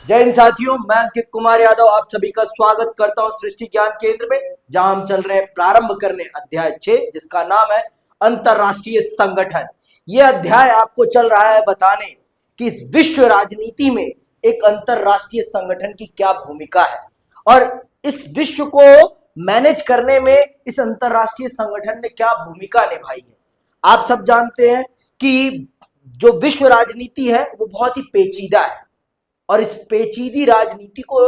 जय हिंद साथियों, मैं अंकित कुमार यादव आप सभी का स्वागत करता हूं सृष्टि ज्ञान केंद्र में, जहां हम चल रहे हैं प्रारंभ करने अध्याय 6 जिसका नाम है अंतरराष्ट्रीय संगठन। यह अध्याय आपको चल रहा है बताने कि इस विश्व राजनीति में एक अंतरराष्ट्रीय संगठन की क्या भूमिका है और इस विश्व को मैनेज करने में इस अंतरराष्ट्रीय संगठन ने क्या भूमिका निभाई है। आप सब जानते हैं कि जो विश्व राजनीति है वो बहुत ही पेचीदा है और इस पेचीदी राजनीति को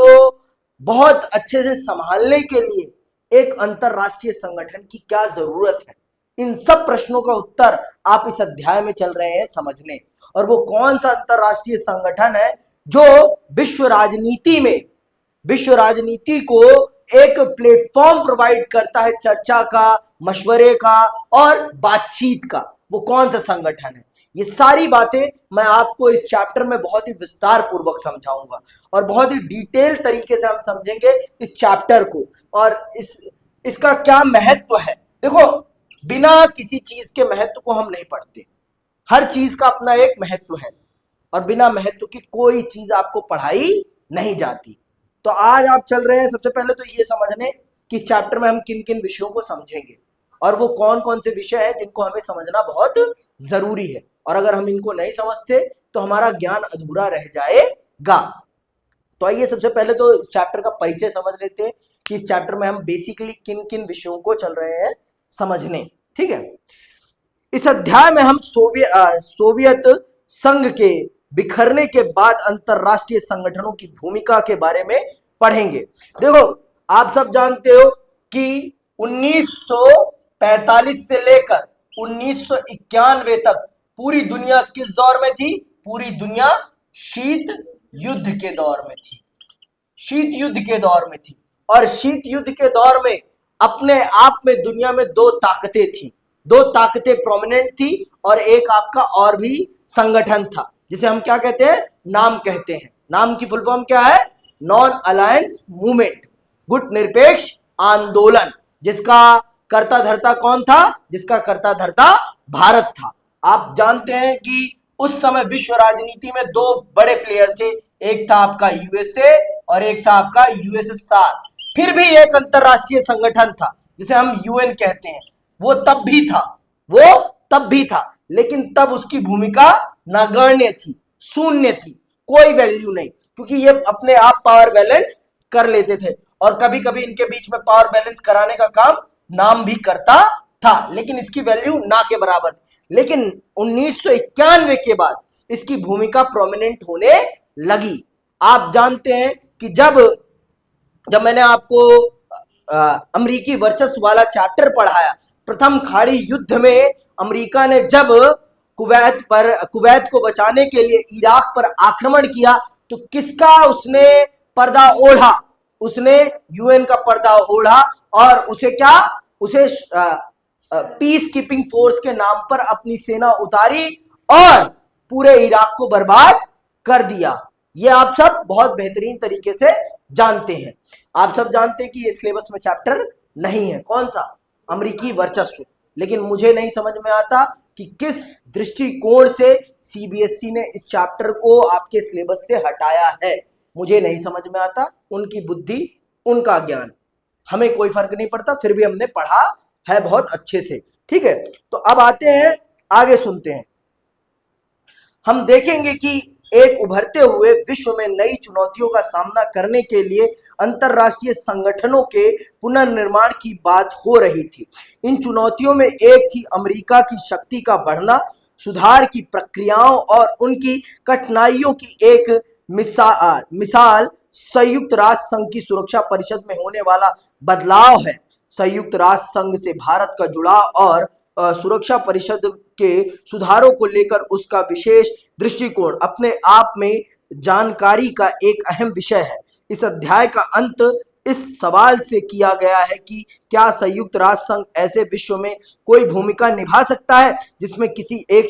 बहुत अच्छे से संभालने के लिए एक अंतरराष्ट्रीय संगठन की क्या जरूरत है, इन सब प्रश्नों का उत्तर आप इस अध्याय में चल रहे हैं समझने। और वो कौन सा अंतरराष्ट्रीय संगठन है जो विश्व राजनीति को एक प्लेटफॉर्म प्रोवाइड करता है चर्चा का, मशवरे का और बातचीत का। वो कौन सा संगठन है, ये सारी बातें मैं आपको इस चैप्टर में बहुत ही विस्तार पूर्वक समझाऊंगा और बहुत ही डिटेल तरीके से हम समझेंगे इस चैप्टर को और इसका क्या महत्व है। देखो, बिना किसी चीज के महत्व को हम नहीं पढ़ते। हर चीज का अपना एक महत्व है और बिना महत्व की कोई चीज आपको पढ़ाई नहीं जाती। तो आज आप चल रहे हैं सबसे पहले तो ये समझने कि इस चैप्टर में हम किन किन विषयों को समझेंगे और वो कौन कौन से विषय हैं जिनको हमें समझना बहुत जरूरी है, और अगर हम इनको नहीं समझते तो हमारा ज्ञान अधूरा रह जाएगा। तो आइए सबसे पहले तो इस चैप्टर का परिचय समझ लेते हैं कि इस चैप्टर में हम बेसिकली किन किन विषयों को चल रहे हैं समझने। ठीक है, इस अध्याय में हम सोवियत संघ के बिखरने के बाद अंतरराष्ट्रीय संगठनों की भूमिका के बारे में पढ़ेंगे। देखो, आप सब जानते हो कि 1945 से लेकर 1991 तक पूरी दुनिया किस दौर में थी? पूरी दुनिया शीत युद्ध के दौर में थी। शीत युद्ध के दौर में थी और शीत युद्ध के दौर में अपने आप में दुनिया में दो ताकतें थी, दो ताकतें प्रोमिनेंट थी और एक आपका और भी संगठन था जिसे हम क्या कहते हैं? नाम कहते हैं। नाम की फुल फॉर्म क्या है? नॉन अलायंस मूवमेंट, गुट निरपेक्ष आंदोलन, जिसका कर्ता धर्ता कौन था? जिसका कर्ता धर्ता भारत था। आप जानते हैं कि उस समय विश्व राजनीति में दो बड़े प्लेयर थे, एक था आपका यूएसए और एक था आपका यूएसएसआर। फिर भी एक अंतरराष्ट्रीय संगठन था जिसे हम यूएन कहते हैं, वो तब भी था, लेकिन तब उसकी भूमिका नगण्य थी, शून्य थी, कोई वैल्यू नहीं, क्योंकि ये अपने आप पावर बैलेंस कर लेते थे और कभी कभी इनके बीच में पावर बैलेंस कराने का काम नाम भी करता था, लेकिन इसकी वैल्यू ना के बराबर थी। लेकिन 1991 के बाद इसकी भूमिका प्रोमिनेंट होने लगी। आप जानते हैं कि जब मैंने आपको अमेरिकी वर्चस्व वाला चैप्टर पढ़ाया, प्रथम खाड़ी युद्ध में अमेरिका ने जब कुवैत को बचाने के लिए इराक पर आक्रमण किया तो किसका उसने पर्दा ओढ़ा? उसने यूएन का पर्दा ओढ़ा और उसे पीस कीपिंग फोर्स के नाम पर अपनी सेना उतारी और पूरे इराक को बर्बाद कर दिया। ये आप सब बहुत बेहतरीन तरीके से जानते हैं। आप सब जानते हैं कि ये सिलेबस में चैप्टर नहीं है। कौन सा? अमेरिकी वर्चस्व। लेकिन मुझे नहीं समझ में आता कि किस दृष्टिकोण से सीबीएसई ने इस चैप्टर को आपके सिलेबस से हटाया है। मुझे नहीं समझ में आता, उनकी बुद्धि, उनका ज्ञान, हमें कोई फर्क नहीं पड़ता, फिर भी हमने पढ़ा है बहुत अच्छे से। ठीक है, तो अब आते हैं आगे, सुनते हैं। हम देखेंगे कि एक उभरते हुए विश्व में नई चुनौतियों का सामना करने के लिए अंतरराष्ट्रीय संगठनों के पुनर्निर्माण की बात हो रही थी। इन चुनौतियों में एक थी अमेरिका की शक्ति का बढ़ना, सुधार की प्रक्रियाओं और उनकी कठिनाइयों की एक मिसाल संयुक्त राष्ट्र संघ की सुरक्षा परिषद में होने वाला बदलाव है। संयुक्त राष्ट्र संघ से भारत का जुड़ाव और सुरक्षा परिषद के सुधारों को लेकर उसका विशेष दृष्टिकोण अपने आप में जानकारी का एक अहम विषय है। इस अध्याय का अंत इस सवाल से किया गया है कि क्या संयुक्त राष्ट्र संघ ऐसे विश्व में कोई भूमिका निभा सकता है जिसमें किसी एक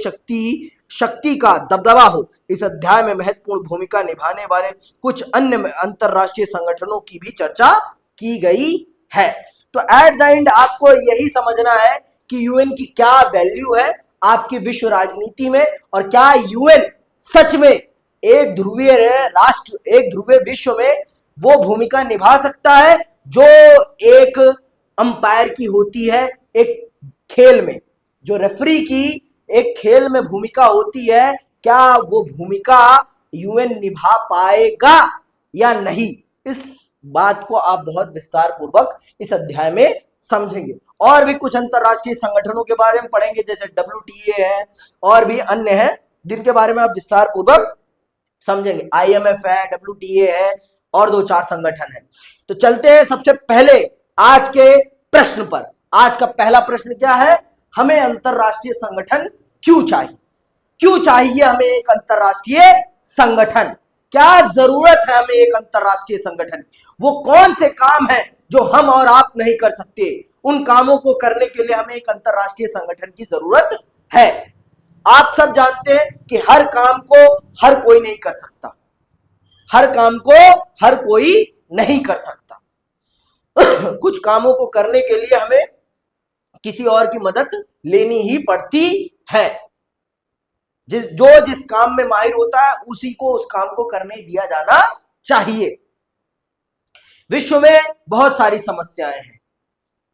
शक्ति का दबदबा हो। इस अध्याय में महत्वपूर्ण भूमिका निभाने वाले कुछ अन्य अंतरराष्ट्रीय संगठनों की भी चर्चा की गई है। तो एट द एंड आपको यही समझना है कि यूएन की क्या वैल्यू है आपकी विश्व राजनीति में और क्या यूएन सच में एक ध्रुवीय राष्ट्र, एक ध्रुवीय विश्व में वो भूमिका निभा सकता है जो एक अंपायर की होती है एक खेल में, जो रेफरी की एक खेल में भूमिका होती है, क्या वो भूमिका यूएन निभा पाएगा या नहीं? इस बात को आप बहुत विस्तार पूर्वक इस अध्याय में समझेंगे। और भी कुछ अंतरराष्ट्रीय संगठनों के बारे में पढ़ेंगे, जैसे WTA है और भी अन्य है, जिनके बारे में आप विस्तार पूर्वक समझेंगे। IMF है, WTA है और 2-4 संगठन है। तो चलते हैं सबसे पहले आज के प्रश्न पर। आज का पहला प्रश्न क्या है? हमें अंतरराष्ट्रीय संगठन क्यों चाहिए? क्यों चाहिए हमें एक अंतरराष्ट्रीय संगठन? क्या जरूरत है हमें एक अंतरराष्ट्रीय संगठन? वो कौन से काम है जो हम और आप नहीं कर सकते? उन कामों को करने के लिए हमें एक अंतरराष्ट्रीय संगठन की जरूरत है। आप सब जानते हैं कि हर काम को हर कोई नहीं कर सकता, हर काम को हर कोई नहीं कर सकता। कुछ कामों को करने के लिए हमें किसी और की मदद लेनी ही पड़ती है। जिस काम में माहिर होता है उसी को उस काम को करने दिया जाना चाहिए। विश्व में बहुत सारी समस्याएं हैं,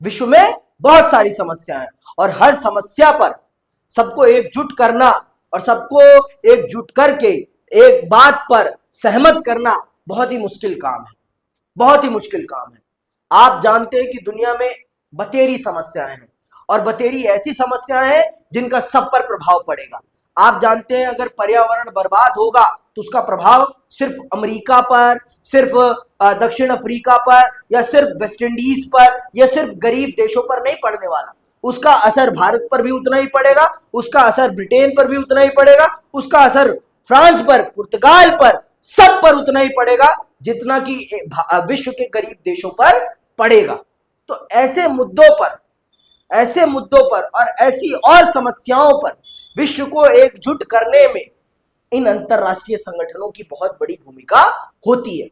विश्व में बहुत सारी समस्याएं, और हर समस्या पर सबको एकजुट करना और सबको एकजुट करके एक बात पर सहमत करना बहुत ही मुश्किल काम है, बहुत ही मुश्किल काम है। आप जानते हैं कि दुनिया में बतेरी समस्याएं हैं, और बतेरी ऐसी समस्याएं हैं जिनका सब पर प्रभाव पड़ेगा। आप जानते हैं अगर पर्यावरण बर्बाद होगा तो उसका प्रभाव सिर्फ अमेरिका पर, सिर्फ दक्षिण अफ्रीका पर, या सिर्फ वेस्ट इंडीज पर, या सिर्फ गरीब देशों पर नहीं पड़ने वाला। उसका असर भारत पर भी उतना ही पड़ेगा, उसका असर ब्रिटेन पर भी उतना ही पड़ेगा, उसका असर फ्रांस पर, पुर्तगाल पर, सब पर उतना ही पड़ेगा जितना कि विश्व के गरीब देशों पर पड़ेगा। तो ऐसे मुद्दों पर और ऐसी और समस्याओं पर विश्व को एकजुट करने में इन अंतरराष्ट्रीय संगठनों की बहुत बड़ी भूमिका होती है,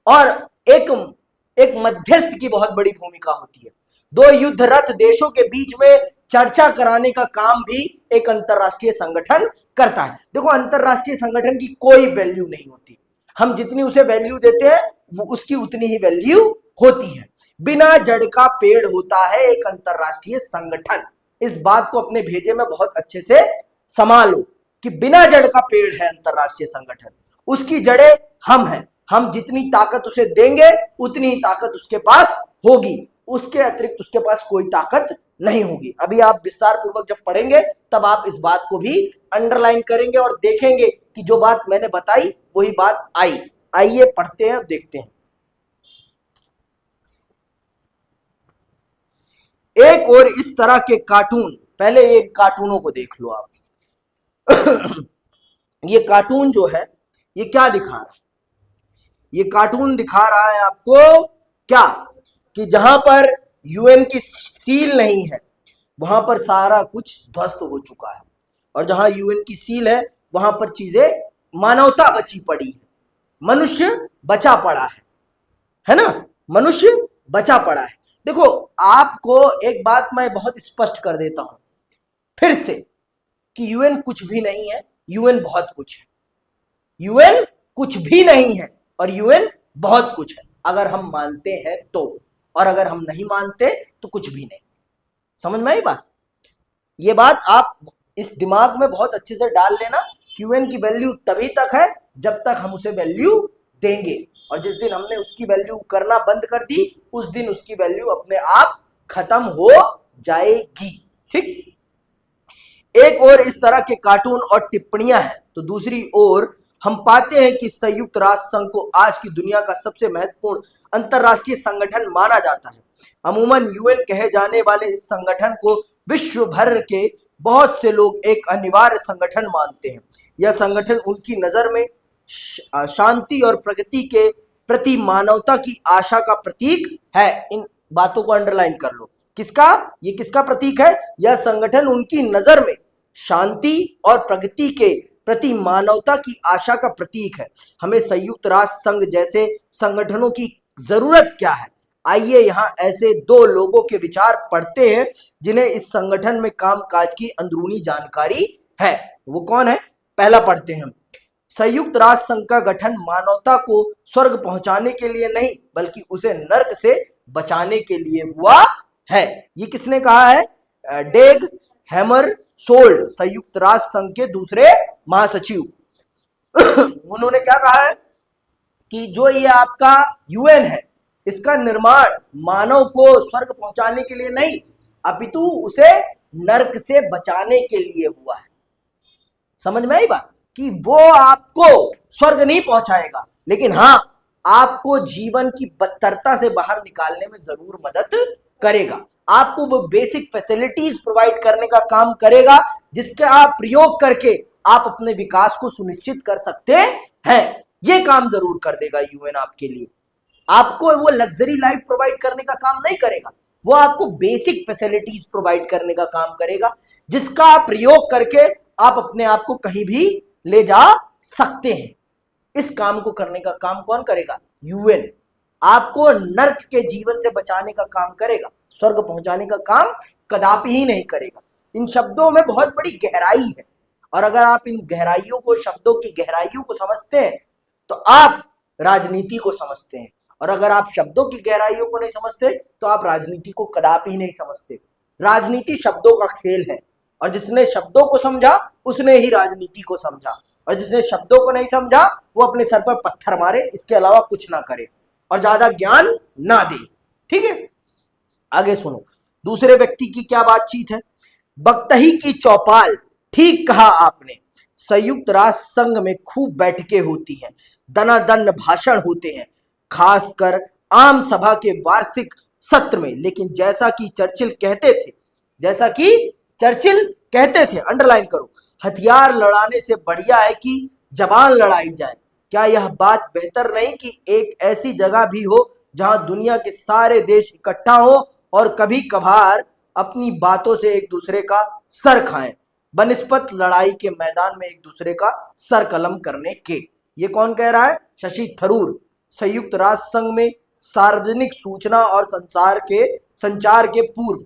और एक मध्यस्थ की बहुत बड़ी भूमिका होती है। दो युद्धरत देशों के बीच में चर्चा कराने का काम भी एक अंतरराष्ट्रीय संगठन करता है। देखो, अंतरराष्ट्रीय संगठन की कोई वैल्यू नहीं होती, हम जितनी उसे वैल्यू देते हैं वो उसकी उतनी ही वैल्यू होती है। बिना जड़ का पेड़ होता है एक अंतरराष्ट्रीय संगठन। इस बात को अपने भेजे में बहुत अच्छे से संभालो कि बिना जड़ का पेड़ है अंतरराष्ट्रीय संगठन, उसकी जड़ें हम हैं। हम जितनी ताकत उसे देंगे उतनी ही ताकत उसके पास होगी, उसके अतिरिक्त उसके पास कोई ताकत नहीं होगी। अभी आप विस्तार पूर्वक जब पढ़ेंगे तब आप इस बात को भी अंडरलाइन करेंगे और देखेंगे कि जो बात मैंने बताई वही बात आई। आइए पढ़ते हैं और देखते हैं। एक और इस तरह के कार्टून, पहले ये कार्टूनों को देख लो आप। ये कार्टून जो है ये क्या दिखा रहा है? ये कार्टून दिखा रहा है आपको क्या, कि जहां पर यूएन की सील नहीं है वहां पर सारा कुछ ध्वस्त हो चुका है, और जहां यूएन की सील है वहां पर चीजें, मानवता बची पड़ी है, मनुष्य बचा पड़ा है ना, मनुष्य बचा पड़ा है। देखो, आपको एक बात मैं बहुत स्पष्ट कर देता हूं फिर से कि यूएन कुछ भी नहीं है, यूएन बहुत कुछ है। यूएन कुछ भी नहीं है और यूएन बहुत कुछ है, अगर हम मानते हैं तो, और अगर हम नहीं मानते तो कुछ भी नहीं। समझ में आई बात? ये बात आप इस दिमाग में बहुत अच्छे से डाल लेना। यूएन की वैल्यू तभी तक है जब तक हम उसे वैल्यू देंगे, और जिस दिन हमने उसकी वैल्यू करना बंद कर दी उस दिन उसकी वैल्यू अपने आप खत्म हो जाएगी। ठीक, एक और इस तरह के कार्टून और टिप्पणियां हैं, तो दूसरी ओर हम पाते हैं कि संयुक्त राष्ट्र संघ को आज की दुनिया का सबसे महत्वपूर्ण अंतरराष्ट्रीय संगठन माना जाता है। अमूमन यूएन कहे जाने वाले इस संगठन को विश्व भर के बहुत से लोग एक अनिवार्य संगठन मानते हैं। यह संगठन उनकी नजर में शांति और प्रगति के प्रति मानवता की आशा का प्रतीक है। इन बातों को अंडरलाइन कर लो। किसका, ये किसका प्रतीक है? यह संगठन उनकी नजर में शांति और प्रगति के प्रति मानवता की आशा का प्रतीक है। हमें संयुक्त राष्ट्र संघ जैसे संगठनों की जरूरत क्या है? आइए यहाँ ऐसे दो लोगों के विचार पढ़ते हैं जिन्हें इस संगठन में कामकाज की अंदरूनी जानकारी है। वो कौन है? पहला पढ़ते हैं हम। संयुक्त राष्ट्र संघ का गठन मानवता को स्वर्ग पहुंचाने के लिए नहीं बल्कि उसे नर्क से बचाने के लिए हुआ है। ये किसने कहा है? डेग हैमरशोल्ड, संयुक्त राष्ट्र संघ के दूसरे महासचिव। उन्होंने क्या कहा है कि जो ये आपका यूएन है, इसका निर्माण मानव को स्वर्ग पहुंचाने के लिए नहीं अपितु उसे नर्क से बचाने के लिए हुआ है। समझ में आई बात? कि वो आपको स्वर्ग नहीं पहुंचाएगा, लेकिन हां आपको जीवन की बदतरता से बाहर निकालने में जरूर मदद करेगा। आपको वो बेसिक फैसिलिटीज प्रोवाइड करने का काम करेगा जिसके आप प्रयोग करके आप अपने विकास को सुनिश्चित कर सकते हैं। ये काम जरूर कर देगा यूएन आपके लिए। आपको वो लग्जरी लाइफ प्रोवाइड करने का काम नहीं करेगा, वो आपको बेसिक फैसिलिटीज प्रोवाइड करने का काम करेगा जिसका आप प्रयोग करके आप अपने आप को कहीं भी ले जा सकते हैं। इस काम को करने का काम कौन करेगा? यूएन। आपको नर्क के जीवन से बचाने का काम करेगा, स्वर्ग पहुंचाने का काम कदापि ही नहीं करेगा। इन शब्दों में बहुत बड़ी गहराई है, और अगर आप इन गहराइयों को, शब्दों की गहराइयों को समझते हैं तो आप राजनीति को समझते हैं, और अगर आप शब्दों की गहराइयों को नहीं समझते तो आप राजनीति को कदापि ही नहीं समझते। राजनीति शब्दों का खेल है, और जिसने शब्दों को समझा उसने ही राजनीति को समझा, और जिसने शब्दों को नहीं समझा वो अपने सर पर पत्थर मारे, इसके अलावा कुछ ना करे और ज्यादा ज्ञान ना दे। ठीक है, आगे सुनो दूसरे व्यक्ति की क्या बातचीत है। बख्तही की चौपाल, ठीक कहा आपने। संयुक्त राष्ट्र संघ में खूब बैठकें होती हैं, दनादन भाषण होते हैं, खासकर आम सभा के वार्षिक सत्र में। लेकिन जैसा कि चर्चिल कहते थे, अंडरलाइन करो, हथियार लड़ाने से बढ़िया है कि जबान लड़ाई जाए। क्या यह बात बेहतर नहीं कि एक ऐसी जगह भी हो जहां दुनिया के सारे देश इकट्ठा हो और कभी कभार अपनी बातों से एक दूसरे का सर खाएं, बनिस्बत लड़ाई के मैदान में एक दूसरे का सर कलम करने के। ये कौन कह रहा है? शशि थरूर, संयुक्त राष्ट्र संघ में सार्वजनिक सूचना और संचार के पूर्व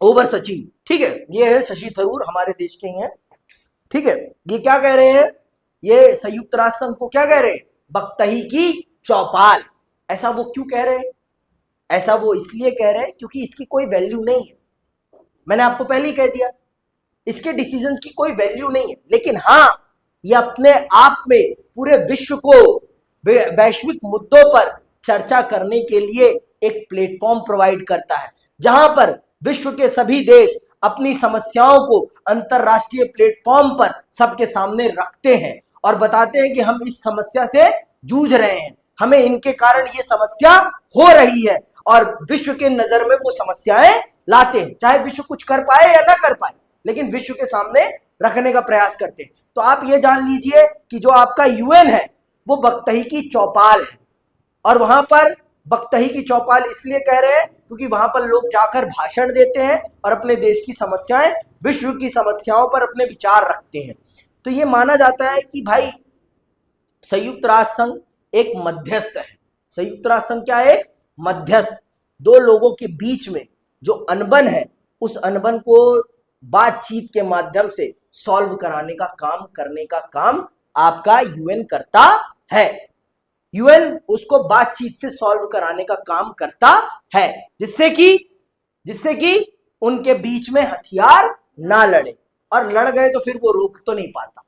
ओवर सचिव। ठीक है, ये है शशि थरूर, हमारे देश के ही हैं। ठीक है, ये क्या कह रहे हैं? ये संयुक्त राष्ट्र संघ को क्या कह रहे हैं? बख्तही की चौपाल। ऐसा वो क्यों कह रहे हैं? ऐसा वो इसलिए कह रहे हैं क्योंकि इसकी कोई वैल्यू नहीं है। मैंने आपको पहले ही कह दिया, इसके डिसीजन की कोई वैल्यू नहीं है, लेकिन हां ये अपने आप में पूरे विश्व को वैश्विक मुद्दों पर चर्चा करने के लिए एक प्लेटफॉर्म प्रोवाइड करता है, जहां पर विश्व के सभी देश अपनी समस्याओं को अंतरराष्ट्रीय प्लेटफॉर्म पर सबके सामने रखते हैं और बताते हैं कि हम इस समस्या से जूझ रहे हैं, हमें इनके कारण ये समस्या हो रही है, और विश्व के नजर में वो समस्याएं लाते हैं, चाहे विश्व कुछ कर पाए या ना कर पाए, लेकिन विश्व के सामने रखने का प्रयास करते हैं। तो आप ये जान लीजिए कि जो आपका यूएन है वो बख्तही की चौपाल है, और वहां पर बख्तही की चौपाल इसलिए कह रहे हैं क्योंकि वहां पर लोग जाकर भाषण देते हैं और अपने देश की समस्याएं, विश्व की समस्याओं पर अपने विचार रखते हैं। तो ये माना जाता है कि भाई संयुक्त राष्ट्र संघ एक मध्यस्थ है। संयुक्त राष्ट्र संघ क्या है? एक मध्यस्थ। दो लोगों के बीच में जो अनबन है, उस अनबन को बातचीत के माध्यम से सॉल्व कराने का काम, करने का काम आपका यूएन करता है। यूएन उसको बातचीत से सॉल्व कराने का काम करता है, जिससे कि उनके बीच में हथियार ना लड़े, और लड़ गए तो फिर वो रोक तो नहीं पाता,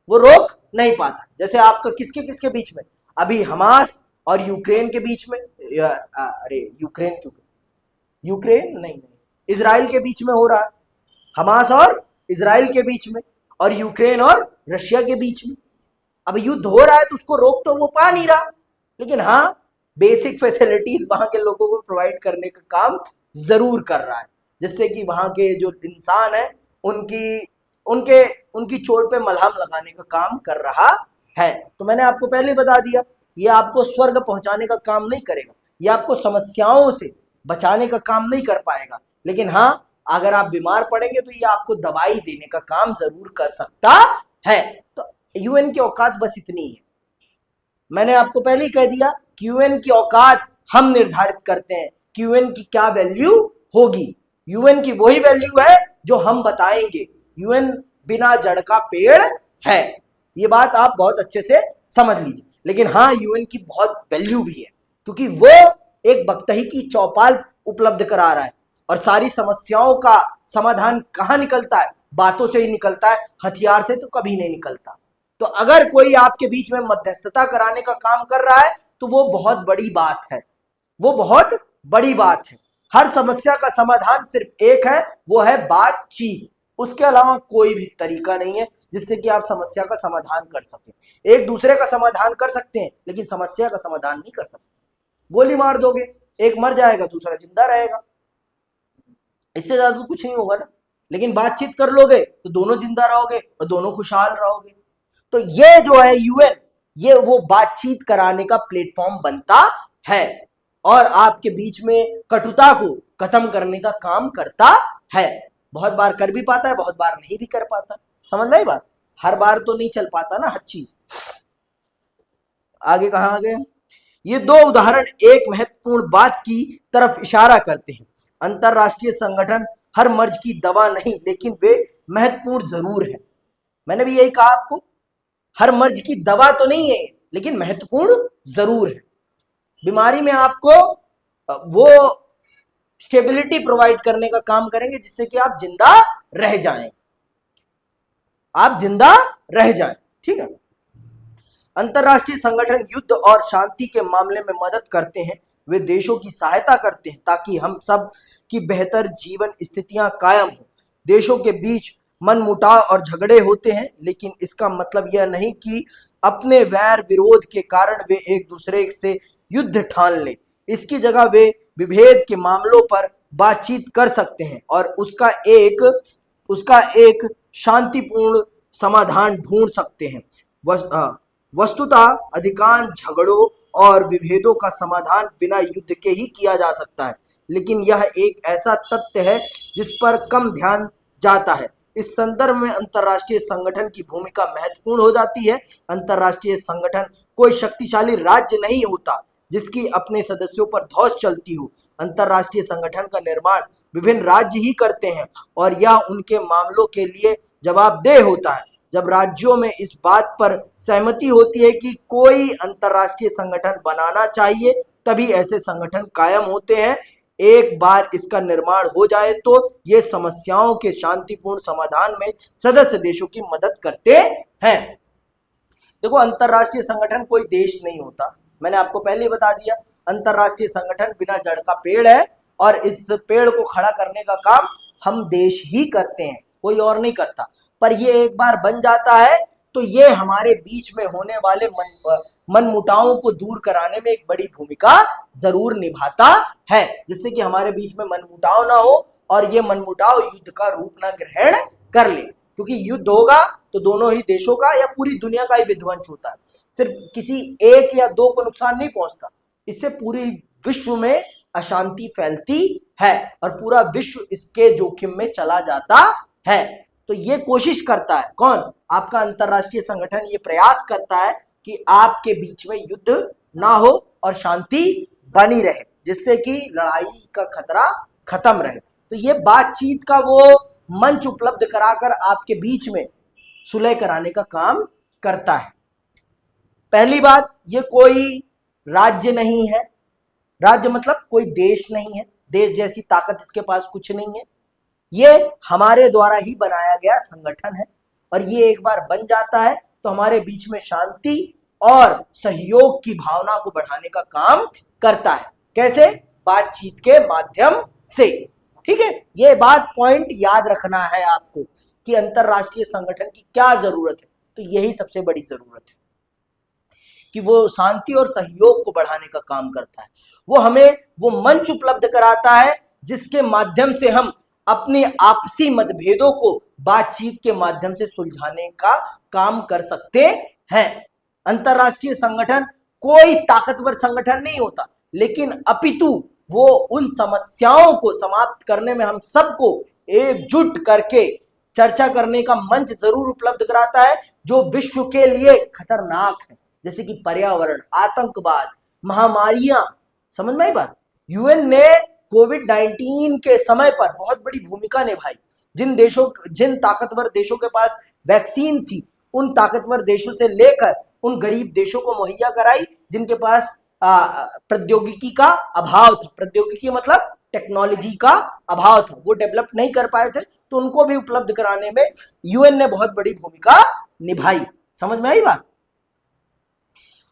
वो रोक नहीं पाता। जैसे आपका किसके किसके बीच में, अभी हमास और यूक्रेन के बीच में, अरे यूक्रेन नहीं, इजराइल के बीच में हो रहा है, हमास और इजराइल के बीच में, और यूक्रेन और रशिया के बीच में। अब युद्ध हो रहा है तो उसको रोक तो वो पा नहीं रहा, लेकिन हाँ बेसिक फैसिलिटीज वहां के लोगों को प्रोवाइड करने का काम जरूर कर रहा है, जिससे कि वहां के जो इंसान है उनकी चोट पे मलहम लगाने का काम कर रहा है। तो मैंने आपको पहले बता दिया, ये आपको स्वर्ग पहुंचाने का काम नहीं करेगा, ये आपको समस्याओं से बचाने का काम नहीं कर पाएगा, लेकिन हाँ अगर आप बीमार पड़ेंगे तो ये आपको दवाई देने का काम जरूर कर सकता है। तो यूएन की औकात बस इतनी है। मैंने आपको पहले ही कह दिया कि यूएन की औकात हम निर्धारित करते हैं कि यूएन की क्या वैल्यू होगी। यूएन की वही वैल्यू है जो हम बताएंगे। यूएन बिना जड़ का पेड़ है। ये बात आप बहुत अच्छे से समझ लीजिए। लेकिन हाँ, यूएन की बहुत वैल्यू भी है, क्योंकि वो एक बख्तही की चौपाल उपलब्ध करा रहा है, और सारी समस्याओं का समाधान कहाँ निकलता है? बातों से ही निकलता है, हथियार से तो कभी नहीं निकलता। तो अगर कोई आपके बीच में मध्यस्थता कराने का काम कर रहा है तो वो बहुत बड़ी बात है, वो बहुत बड़ी बात है। हर समस्या का समाधान सिर्फ एक है, वो है बातचीत। उसके अलावा कोई भी तरीका नहीं है जिससे कि आप समस्या का समाधान कर सकें। एक दूसरे का समाधान कर सकते हैं, लेकिन समस्या का समाधान नहीं कर सकते। गोली मार दोगे, एक मर जाएगा, दूसरा जिंदा रहेगा, इससे ज्यादा तो कुछ नहीं होगा ना। लेकिन बातचीत कर लोगे तो दोनों जिंदा रहोगे और दोनों खुशहाल रहोगे। तो ये जो है यूएन, ये वो बातचीत कराने का प्लेटफॉर्म बनता है, और आपके बीच में कटुता को खत्म करने का काम करता है। बहुत बार कर भी पाता है, बहुत बार नहीं भी कर पाता। समझ रही बात? हर बार तो नहीं चल पाता ना हर चीज। आगे कहां आ गए? ये दो उदाहरण एक महत्वपूर्ण बात की तरफ इशारा करते हैं। अंतरराष्ट्रीय संगठन हर मर्ज की दवा नहीं, लेकिन वे महत्वपूर्ण जरूर है। मैंने भी यही कहा आपको, हर मर्ज की दवा तो नहीं है, लेकिन महत्वपूर्ण जरूर है। बीमारी में आपको वो स्टेबिलिटी प्रोवाइड करने का काम करेंगे जिससे कि आप जिंदा रह जाएं, आप जिंदा रह जाएं। ठीक है। अंतरराष्ट्रीय संगठन युद्ध और शांति के मामले में मदद करते हैं। वे देशों की सहायता करते हैं ताकि हम सब की बेहतर जीवन स्थितियां कायम हो। देशों के बीच मनमुटाव और झगड़े होते हैं, लेकिन इसका मतलब यह नहीं कि अपने वैर विरोध के कारण वे एक दूसरे से युद्ध ठान लें। इसकी जगह वे विभेद के मामलों पर बातचीत कर सकते हैं और उसका एक शांतिपूर्ण समाधान ढूंढ सकते हैं। वस्तुतः अधिकांश झगड़ों और विभेदों का समाधान बिना युद्ध के ही किया जा सकता है, लेकिन यह एक ऐसा तथ्य है जिस पर कम ध्यान जाता है। इस संदर्भ में अंतरराष्ट्रीय संगठन की भूमिका महत्वपूर्ण हो जाती है। अंतरराष्ट्रीय संगठन कोई शक्तिशाली राज्य नहीं होता जिसकी अपने सदस्यों पर धौंस चलती हो। अंतरराष्ट्रीय संगठन का निर्माण विभिन्न राज्य ही करते हैं और यह उनके मामलों के लिए जवाबदेह होता है। जब राज्यों में इस बात पर सहमति होती है कि कोई अंतरराष्ट्रीय संगठन बनाना चाहिए, तभी ऐसे संगठन कायम होते हैं। एक बार इसका निर्माण हो जाए तो ये समस्याओं के शांतिपूर्ण समाधान में सदस्य देशों की मदद करते हैं। देखो, अंतरराष्ट्रीय संगठन कोई देश नहीं होता, मैंने आपको पहले ही बता दिया। अंतरराष्ट्रीय संगठन बिना जड़ का पेड़ है, और इस पेड़ को खड़ा करने का काम हम देश ही करते हैं, कोई और नहीं करता। पर ये एक बार बन जाता है तो ये हमारे बीच में होने वाले मनमुटावों को दूर कराने में एक बड़ी भूमिका जरूर निभाता है, जिससे कि हमारे बीच में मनमुटाव ना हो और ये मनमुटाव युद्ध का रूप ना ग्रहण कर ले। क्योंकि युद्ध होगा तो दोनों ही देशों का या पूरी दुनिया का ही विध्वंस होता है। सिर्फ किसी एक या दो को नुकसान नहीं पहुंचता, इससे पूरी विश्व में अशांति फैलती है और पूरा विश्व इसके जोखिम में चला जाता है। तो ये कोशिश करता है कौन? आपका अंतरराष्ट्रीय संगठन ये प्रयास करता है कि आपके बीच में युद्ध ना हो और शांति बनी रहे, जिससे कि लड़ाई का खतरा खत्म रहे। तो ये बातचीत का वो मंच उपलब्ध कराकर आपके बीच में सुलह कराने का काम करता है। पहली बात, ये कोई राज्य नहीं है। राज्य मतलब कोई देश नहीं है, देश जैसी ताकत इसके पास कुछ नहीं है। ये हमारे द्वारा ही बनाया गया संगठन है, और ये एक बार बन जाता है तो हमारे बीच में शांति और सहयोग की भावना को बढ़ाने का काम करता है। कैसे? बातचीत के माध्यम से। ठीक है, ये बात पॉइंट याद रखना है आपको कि अंतरराष्ट्रीय संगठन की क्या जरूरत है। तो यही सबसे बड़ी जरूरत है कि वो शांति और सहयोग को बढ़ाने का काम करता है। वो हमें वो मंच उपलब्ध कराता है जिसके माध्यम से हम अपने आपसी मतभेदों को बातचीत के माध्यम से सुलझाने का काम कर सकते हैं। अंतरराष्ट्रीय संगठन कोई ताकतवर संगठन नहीं होता, लेकिन अपितु वो उन समस्याओं को समाप्त करने में हम सबको एकजुट करके चर्चा करने का मंच जरूर उपलब्ध कराता है जो विश्व के लिए खतरनाक है, जैसे कि पर्यावरण, आतंकवाद, महामारियां। समझ में आई बात? यूएन ने कोविड-19 के समय पर बहुत बड़ी भूमिका निभाई। जिन ताकतवर देशों के पास वैक्सीन थी, उन ताकतवर देशों से लेकर उन गरीब देशों को मुहैया कराई जिनके पास प्रौद्योगिकी का अभाव था। प्रौद्योगिकी मतलब टेक्नोलॉजी का अभाव था, वो डेवलप नहीं कर पाए थे, तो उनको भी उपलब्ध कराने में यूएन ने बहुत बड़ी भूमिका निभाई। समझ में आई बात?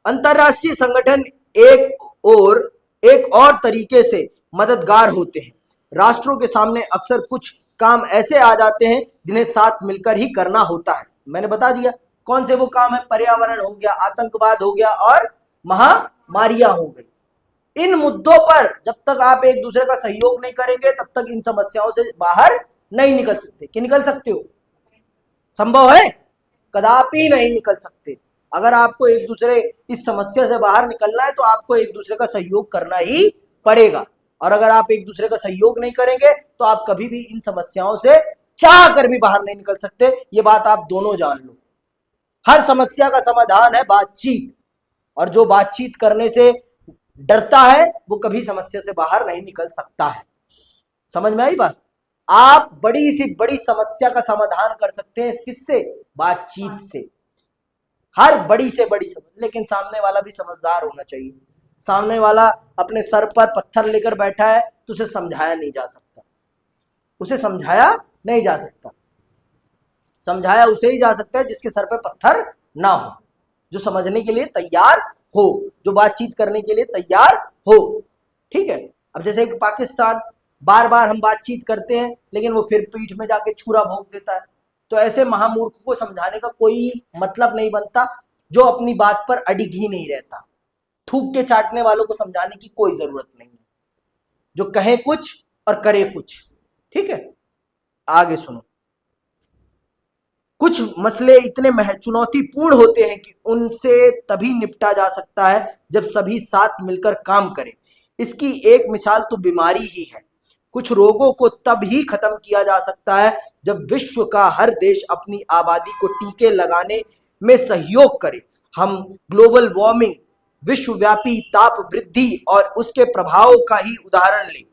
अंतरराष्ट्रीय संगठन एक और तरीके से मददगार होते हैं। राष्ट्रों के सामने अक्सर कुछ काम ऐसे आ जाते हैं जिन्हें साथ मिलकर ही करना होता है। मैंने बता दिया कौन से वो काम है, पर्यावरण हो गया, आतंकवाद हो गया और महामारियां हो गई। इन मुद्दों पर जब तक आप एक दूसरे का सहयोग नहीं करेंगे तब तक इन समस्याओं से बाहर नहीं निकल सकते। कि निकल सकते हो? संभव है? कदापि नहीं निकल सकते। अगर आपको एक दूसरे इस समस्या से बाहर निकलना है तो आपको एक दूसरे का सहयोग करना ही पड़ेगा, और अगर आप एक दूसरे का सहयोग नहीं करेंगे तो आप कभी भी इन समस्याओं से चाह कर भी बाहर नहीं निकल सकते। ये बात आप दोनों जान लो। हर समस्या का समाधान है बातचीत, और जो बातचीत करने से डरता है वो कभी समस्या से बाहर नहीं निकल सकता है। समझ में आई बात? आप बड़ी सी बड़ी समस्या का समाधान कर सकते हैं किससे? बातचीत से। हर बड़ी से बड़ी समस्या, लेकिन सामने वाला भी समझदार होना चाहिए। सामने वाला अपने सर पर पत्थर लेकर बैठा है तो उसे समझाया नहीं जा सकता। उसे समझाया नहीं जा सकता। समझाया उसे ही जा सकता है जिसके सर पर पत्थर ना हो, जो समझने के लिए तैयार हो, जो बातचीत करने के लिए तैयार हो। ठीक है? अब जैसे कि पाकिस्तान, बार बार हम बातचीत करते हैं लेकिन वो फिर पीठ में जाके छुरा भोंक देता है, तो ऐसे महामूर्ख को समझाने का कोई मतलब नहीं बनता, जो अपनी बात पर अडिग ही नहीं रहता। थूक के चाटने वालों को समझाने की कोई जरूरत नहीं है, जो कहे कुछ और करे कुछ। ठीक है? आगे सुनो। कुछ मसले इतने चुनौतीपूर्ण होते हैं कि उनसे तभी निपटा जा सकता है जब सभी साथ मिलकर काम करें। इसकी एक मिसाल तो बीमारी ही है। कुछ रोगों को तब ही खत्म किया जा सकता है जब विश्व का हर देश अपनी आबादी को टीके लगाने में सहयोग करे। हम ग्लोबल वार्मिंग, विश्वव्यापी ताप वृद्धि और उसके प्रभावों का ही उदाहरण लें।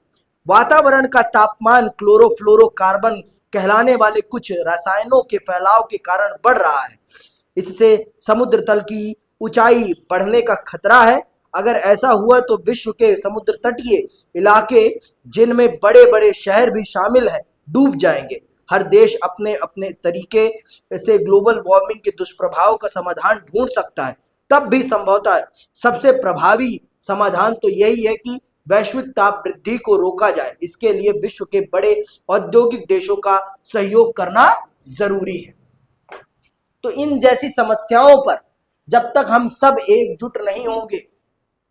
वातावरण का तापमान क्लोरोफ्लोरोकार्बन कहलाने वाले कुछ रसायनों के फैलाव के कारण बढ़ रहा है। इससे समुद्र तल की ऊंचाई बढ़ने का खतरा है। अगर ऐसा हुआ तो विश्व के समुद्र तटीय इलाके, जिनमें बड़े बड़े शहर भी शामिल हैं, डूब जाएंगे। हर देश अपने अपने तरीके से ग्लोबल वार्मिंग के दुष्प्रभाव का समाधान ढूंढ सकता है। तब भी संभवतः सबसे प्रभावी समाधान तो यही है कि वैश्विक ताप वृद्धि को रोका जाए। इसके लिए विश्व के बड़े औद्योगिक देशों का सहयोग करना जरूरी है। तो इन जैसी समस्याओं पर जब तक हम सब एकजुट नहीं होंगे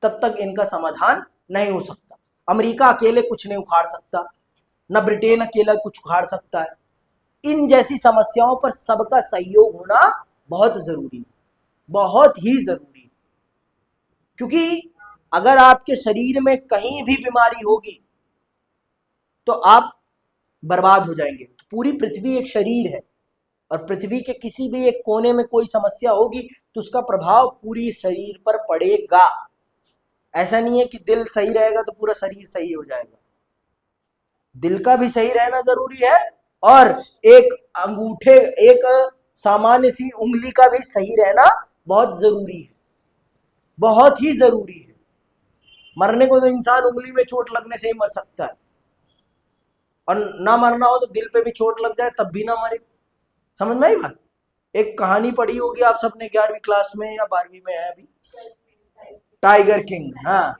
तब तक इनका समाधान नहीं हो सकता। अमेरिका अकेले कुछ नहीं उखाड़ सकता, न ब्रिटेन अकेला कुछ उखाड़ सकता है। इन जैसी समस्याओं पर सबका सहयोग होना बहुत जरूरी है, बहुत ही जरूरी है। क्योंकि अगर आपके शरीर में कहीं भी बीमारी होगी तो आप बर्बाद हो जाएंगे। तो पूरी पृथ्वी एक शरीर है, और पृथ्वी के किसी भी एक कोने में कोई समस्या होगी तो उसका प्रभाव पूरी शरीर पर पड़ेगा। ऐसा नहीं है कि दिल सही रहेगा तो पूरा शरीर सही हो जाएगा। दिल का भी सही रहना जरूरी है, और एक अंगूठे, एक सामान्य सी उंगली का भी सही रहना बहुत जरूरी है, बहुत ही जरूरी है। मरने को तो इंसान उंगली में चोट लगने से ही मर सकता है, और ना मरना हो तो दिल पे भी चोट लग जाए तब भी ना मरे। समझ में आई बात? एक कहानी पढ़ी होगी आप सबने 11वीं क्लास में या 12वीं में है अभी, टाइगर किंग। हाँ,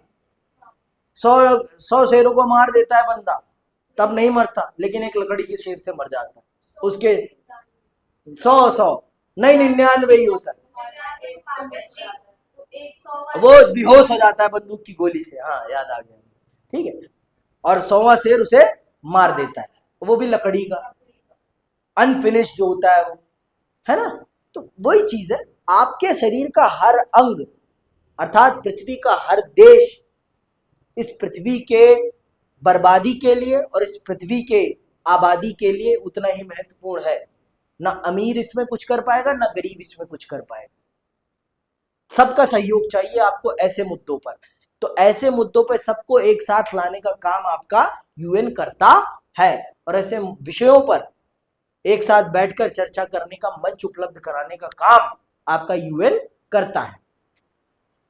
100 शेरों को मार देता है बंदा तब नहीं मरता, लेकिन एक लकड़ी के शेर से मर जाता है। उसके 100 नहीं 99 ही होता है, वो बेहोश हो जाता है बंदूक की गोली से। हाँ, याद आ गया। ठीक है? और 100वां शेर उसे मार देता है, वो भी लकड़ी का, अनफिनिश्ड जो होता है वो, है ना? तो वही चीज है, आपके शरीर का हर अंग अर्थात पृथ्वी का हर देश इस पृथ्वी के बर्बादी के लिए और इस पृथ्वी के आबादी के लिए उतना ही महत्वपूर्ण है। ना अमीर इसमें कुछ कर पाएगा, ना गरीब इसमें कुछ कर पाएगा। सबका सहयोग चाहिए आपको ऐसे मुद्दों पर। तो ऐसे मुद्दों पर सबको एक साथ लाने का काम आपका यूएन करता है, और ऐसे विषयों पर एक साथ बैठकर चर्चा करने का मंच उपलब्ध कराने का काम आपका यूएन करता है।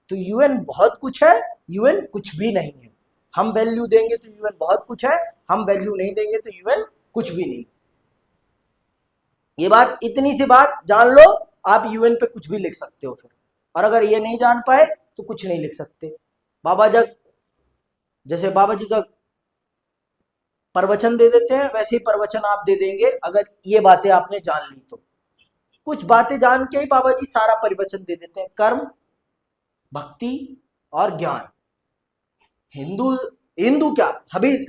तो यूएन बहुत कुछ है, यूएन कुछ भी नहीं है। हम वैल्यू देंगे तो यूएन बहुत कुछ है, हम वैल्यू नहीं देंगे तो यूएन कुछ भी नहीं। ये बात, इतनी सी बात जान लो, आप यूएन पे कुछ भी लिख सकते हो फिर। और अगर ये नहीं जान पाए तो कुछ नहीं लिख सकते। जैसे बाबा जी का प्रवचन दे देते हैं, वैसे ही प्रवचन आप दे देंगे अगर ये बातें आपने जान ली तो। कुछ बातें जान के ही बाबा जी सारा प्रवचन दे देते हैं। कर्म, भक्ति और ज्ञान। हिंदू हिंदू क्या,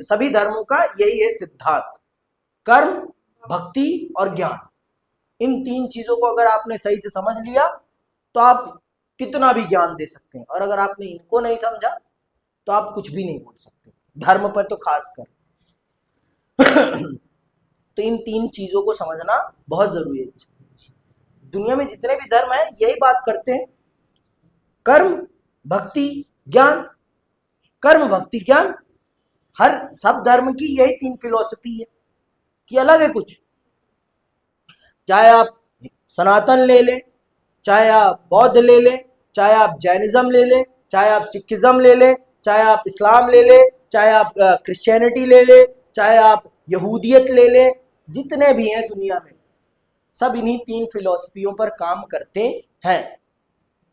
सभी धर्मों का यही है सिद्धांत, कर्म, भक्ति और ज्ञान। इन तीन चीजों को अगर आपने सही से समझ लिया तो आप कितना भी ज्ञान दे सकते हैं, और अगर आपने इनको नहीं समझा तो आप कुछ भी नहीं बोल सकते, धर्म पर तो खास कर। तो इन तीन चीजों को समझना बहुत जरूरी है। दुनिया में जितने भी धर्म है यही बात करते हैं, कर्म, भक्ति, ज्ञान। कर्म, भक्ति, ज्ञान, सब धर्म की यही तीन फिलॉसफी है कि अलग है कुछ। चाहे आप सनातन ले लें, चाहे आप बौद्ध ले लें, चाहे आप जैनिज्म ले लें, चाहे आप सिखिज्म ले लें, चाहे आप इस्लाम ले लें, चाहे आप क्रिश्चियनिटी ले लें, चाहे आप यहूदियत ले लें, जितने भी हैं दुनिया में सब इन्हीं तीन फिलॉसफियों पर काम करते हैं।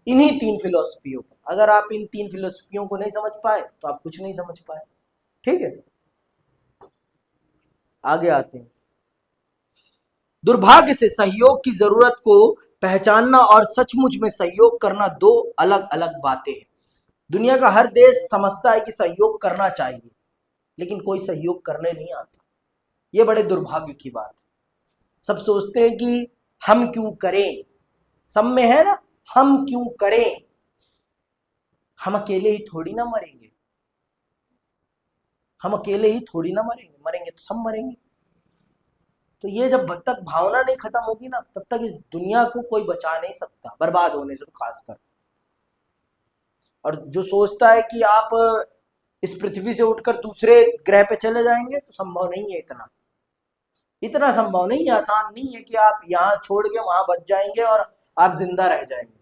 इन्हीं तीन फिलॉसफियों पर। अगर आप इन तीन फिलॉसफियों को नहीं समझ पाए तो आप कुछ नहीं समझ पाए। ठीक है, आगे आते हैं। दुर्भाग्य से सहयोग की जरूरत को पहचानना और सचमुच में सहयोग करना दो अलग अलग बातें हैं। दुनिया का हर देश समझता है कि सहयोग करना चाहिए, लेकिन कोई सहयोग करने नहीं आता। ये बड़े दुर्भाग्य की बात है। सब सोचते हैं कि हम क्यों करें, सब में है ना, हम क्यों करें। हम अकेले ही थोड़ी ना मरेंगे, हम अकेले ही थोड़ी ना मरेंगे, मरेंगे तो सब मरेंगे। तो ये जब तक भावना नहीं खत्म होगी ना, तब तक इस दुनिया को कोई बचा नहीं सकता बर्बाद होने से, तो खासकर। और जो सोचता है कि आप इस पृथ्वी से उठकर दूसरे ग्रह पे चले जाएंगे, तो संभव नहीं है। इतना संभव नहीं है, आसान नहीं है कि आप यहाँ छोड़ के वहां बच जाएंगे और आप जिंदा रह जाएंगे।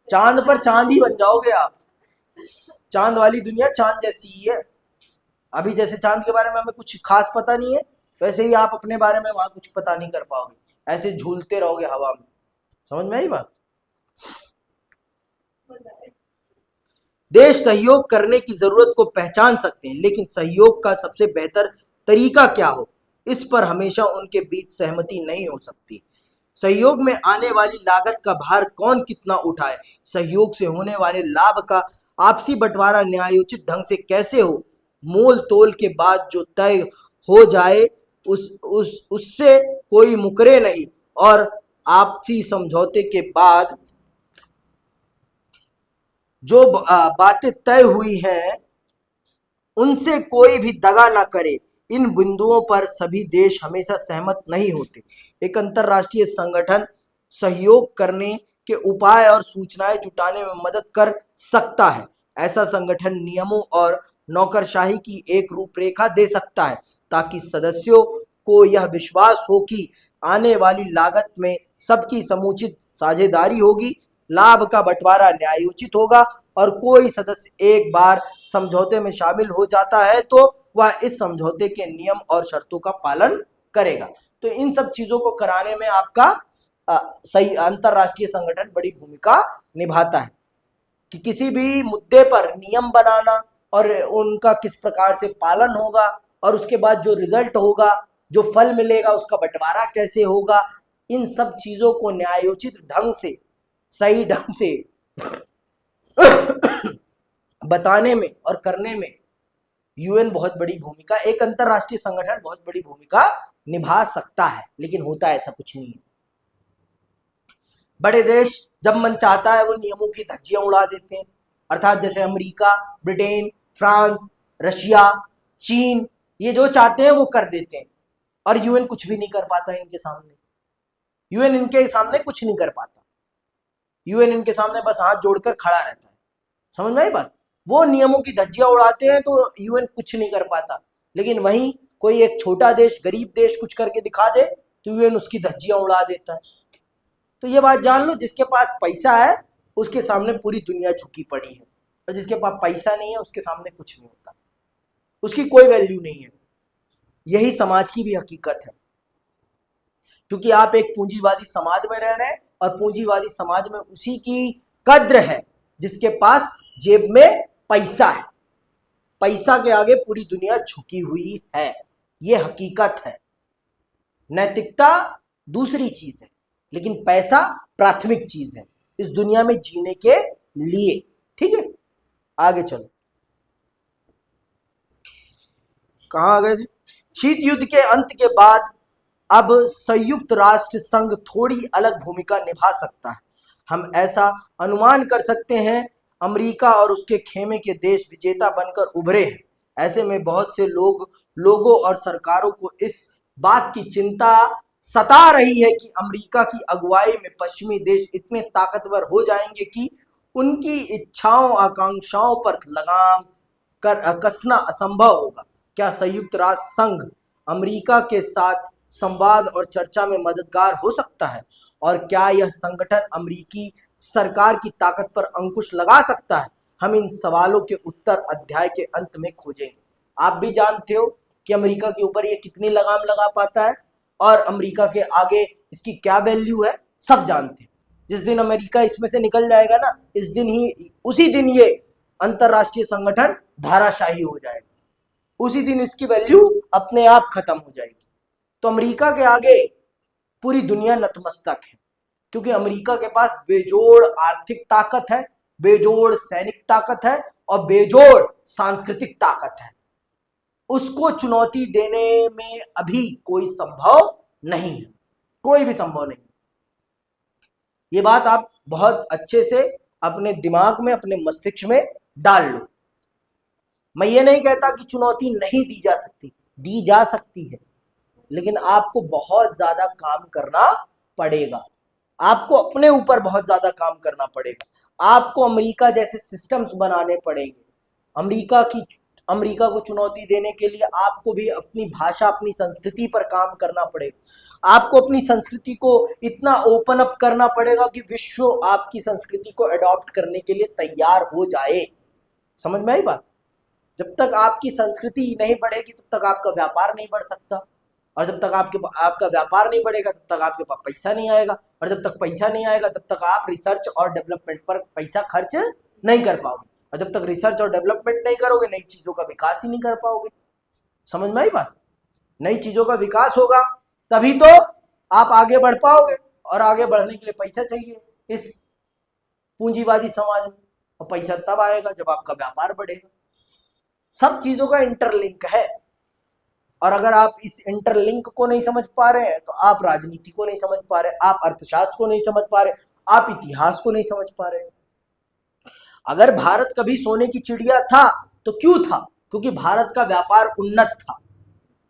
चांद पर चांद ही बन जाओगे आप। चांद वाली दुनिया चांद जैसी ही है। अभी जैसे चांद के बारे में हमें कुछ खास पता नहीं है, वैसे ही आप अपने बारे में वहां कुछ पता नहीं कर पाओगे, ऐसे झूलते रहोगे हवा में। समझ में आई बात? देश सहयोग करने की जरूरत को पहचान सकते हैं, लेकिन सहयोग का सबसे बेहतर तरीका क्या हो, इस पर हमेशा उनके बीच सहमति नहीं हो सकती। सहयोग में आने वाली लागत का भार कौन कितना उठाए, सहयोग से होने वाले लाभ का आपसी बंटवारा न्यायोचित ढंग से कैसे हो, मोल तोल के बाद जो तय हो जाए उससे कोई मुकरे नहीं, और आपसी समझौते के बाद जो बातें तय हुई हैं उनसे कोई भी दगा ना करे। इन बिंदुओं पर सभी देश हमेशा सहमत नहीं होते। एक अंतरराष्ट्रीय संगठन सहयोग करने के उपाय और सूचनाएं जुटाने में मदद कर सकता है। ऐसा संगठन नियमों और नौकरशाही की एक रूपरेखा दे सकता है, ताकि सदस्यों को यह विश्वास हो कि आने वाली लागत में सबकी समुचित साझेदारी होगी, लाभ का बंटवारा न्यायोचित होगा, और कोई सदस्य एक बार समझौते में शामिल हो जाता है तो वह इस समझौते के नियम और शर्तों का पालन करेगा। तो इन सब चीजों को कराने में आपका सही अंतरराष्ट्रीय संगठन बड़ी भूमिका निभाता है, कि किसी भी मुद्दे पर नियम बनाना और उनका किस प्रकार से पालन होगा, और उसके बाद जो रिजल्ट होगा, जो फल मिलेगा, उसका बंटवारा कैसे होगा, इन सब चीजों को न्यायोचित ढंग से, सही ढंग से बताने में और करने में यूएन बहुत बड़ी भूमिका, एक अंतरराष्ट्रीय संगठन बहुत बड़ी भूमिका निभा सकता है। लेकिन होता ऐसा कुछ नहीं है। बड़े देश जब मन चाहता है वो नियमों की धज्जियां उड़ा देते हैं, अर्थात जैसे अमेरिका, ब्रिटेन, फ्रांस, रशिया, चीन, ये जो चाहते हैं वो कर देते हैं, और यूएन कुछ भी नहीं कर पाता इनके सामने। यूएन इनके सामने कुछ नहीं कर पाता। यूएन इनके सामने बस हाथ जोड़कर खड़ा रहता है। समझ में आई बात? वो नियमों की धज्जियां उड़ाते हैं तो यूएन कुछ नहीं कर पाता, लेकिन वहीं कोई एक छोटा देश, गरीब देश कुछ करके दिखा दे तो यूएन उसकी धज्जियां उड़ा देता है। तो ये बात जान लो, जिसके पास पैसा है उसके सामने पूरी दुनिया झुकी पड़ी है, और जिसके पास पैसा नहीं है उसके सामने कुछ नहीं होता, उसकी कोई वैल्यू नहीं है। यही समाज की भी हकीकत है, क्योंकि आप एक पूंजीवादी समाज में रह रहे हैं, और पूंजीवादी समाज में उसी की कद्र है जिसके पास जेब में पैसा है। पैसा के आगे पूरी दुनिया झुकी हुई है, यह हकीकत है। नैतिकता दूसरी चीज है, लेकिन पैसा प्राथमिक चीज है इस दुनिया में जीने के लिए। ठीक है, आगे चलो, कहां आ गए थे? शीत युद्ध के अंत के बाद अब संयुक्त राष्ट्र संघ थोड़ी अलग भूमिका निभा सकता है। हम ऐसा अनुमान कर सकते हैं, अमेरिका और उसके खेमे के देश विजेता बनकर उभरे हैं। ऐसे में बहुत से लोगों और सरकारों को इस बात की चिंता सता रही है कि अमेरिका की अगुवाई में पश्चिमी देश इतने ताकतवर हो जाएंगे कि उनकी इच्छाओं आकांक्षाओं पर लगाम कसना असंभव होगा। क्या संयुक्त राष्ट्र संघ अमेरिका के साथ संवाद और चर्चा में मददगार हो सकता है, और क्या यह संगठन अमेरिकी सरकार की ताकत पर अंकुश लगा सकता है? हम इन सवालों के उत्तर अध्याय के अंत में खोजेंगे। आप भी जानते हो कि अमेरिका के ऊपर ये कितनी लगाम लगा पाता है, और अमेरिका के आगे इसकी क्या वैल्यू है, सब जानते हैं। जिस दिन अमेरिका इसमें से निकल जाएगा ना, इस दिन ही, उसी दिन ये अंतरराष्ट्रीय संगठन धाराशाही हो जाएगा, उसी दिन इसकी वैल्यू अपने आप खत्म हो जाएगी। तो अमेरिका के आगे पूरी दुनिया नतमस्तक है, क्योंकि अमेरिका के पास बेजोड़ आर्थिक ताकत है, बेजोड़ सैनिक ताकत है, और बेजोड़ सांस्कृतिक ताकत है। उसको चुनौती देने में अभी कोई संभव नहीं है, कोई भी संभव नहीं। ये बात आप बहुत अच्छे से अपने दिमाग में, अपने मस्तिष्क में डाल लो। मैं ये नहीं कहता कि चुनौती नहीं दी जा सकती, दी जा सकती है, लेकिन आपको बहुत ज्यादा काम करना पड़ेगा। आपको अपने ऊपर बहुत ज्यादा काम करना पड़ेगा। आपको अमेरिका जैसे सिस्टम्स बनाने पड़ेंगे। अमेरिका को चुनौती देने के लिए आपको भी अपनी भाषा, अपनी संस्कृति पर काम करना पड़ेगा। आपको अपनी संस्कृति को इतना ओपन अप करना पड़ेगा कि विश्व आपकी संस्कृति को अडॉप्ट करने के लिए तैयार हो जाए। समझ में आई बात? जब तक आपकी संस्कृति नहीं बढ़ेगी तब तक आपका व्यापार नहीं बढ़ सकता, और जब तक आपका व्यापार नहीं बढ़ेगा तब तक आपके पास पैसा नहीं आएगा, और जब तक पैसा नहीं आएगा तब तक आप रिसर्च और डेवलपमेंट पर पैसा खर्च नहीं कर पाओगे, और जब तक रिसर्च और डेवलपमेंट नहीं करोगे नई चीजों का विकास ही नहीं कर पाओगे। समझ में आई बात? नई चीजों का विकास होगा तभी तो आप आगे बढ़ पाओगे, और आगे बढ़ने के लिए पैसा चाहिए इस पूंजीवादी समाज में, और पैसा तब आएगा जब आपका व्यापार बढ़ेगा। सब चीजों का इंटरलिंक है, और अगर आप इस इंटरलिंक को नहीं समझ पा रहे हैं तो आप राजनीति को नहीं समझ पा रहे, आप अर्थशास्त्र को नहीं समझ पा रहे, आप इतिहास को नहीं समझ पा रहे। अगर भारत कभी सोने की चिड़िया था तो क्यों था? क्योंकि भारत का व्यापार उन्नत था।